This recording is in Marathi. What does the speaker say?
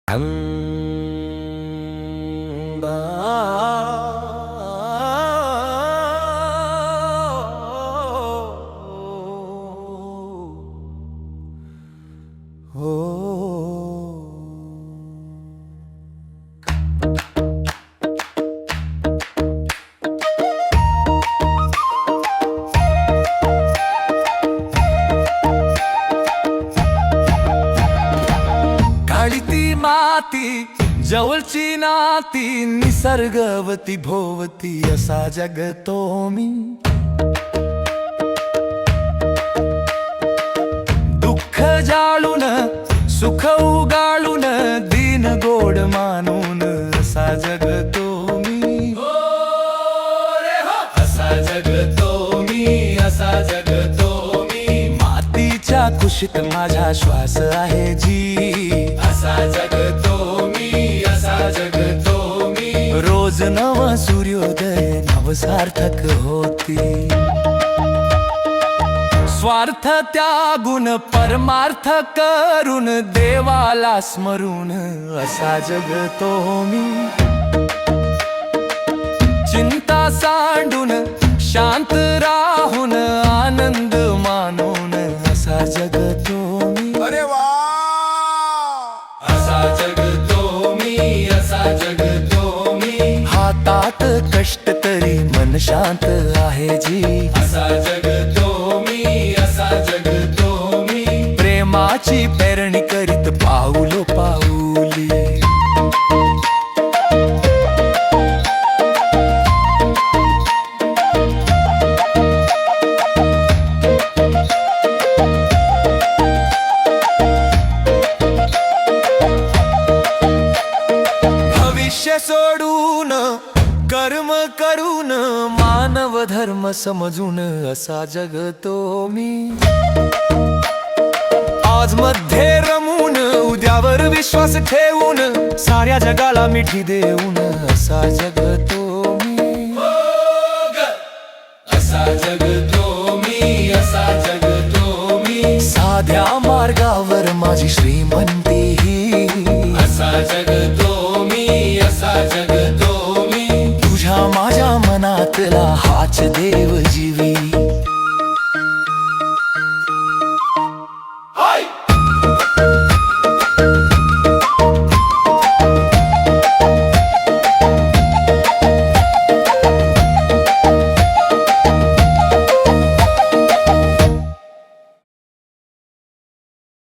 काळी माती जवळची नाती निसर्गवती भोवती असा जगतो मी। दुःख जाळून सुख उगाळून दिन गोड मानून असा जगतो मी। असा जगतो मी, असा जगतो मी। मातीच्या कुशीत माझा श्वास आहे जी। असा जगतो मी, असा जगतो मी। रोज नव सूर्योदय नव सार्थक होती। स्वार्थ त्यागून परमार्थ करून देवाला स्मरून असा जगतो मी। चिंता सांडून शांत राहून आनंद मानून असा जगतो मी। अरे वा! असा जगतो मी, असा जगतो मी। हातात कष्ट तरी मन शांत आहे जी। असा जगतो मी, असा जगतो मी। प्रेमाची पेरणी करीत पाऊलो पाऊली। भविष्य सोडून कर्म करून मानव धर्म समजून असा जगतो मी। आज मध्ये रमून उद्यावर विश्वास ठेवून साऱ्या जगाला मिठी देऊन असा जगतो मी। असा जगतो मी, असा जगतो मी। साध्या मार्गावर माझी श्रीमंत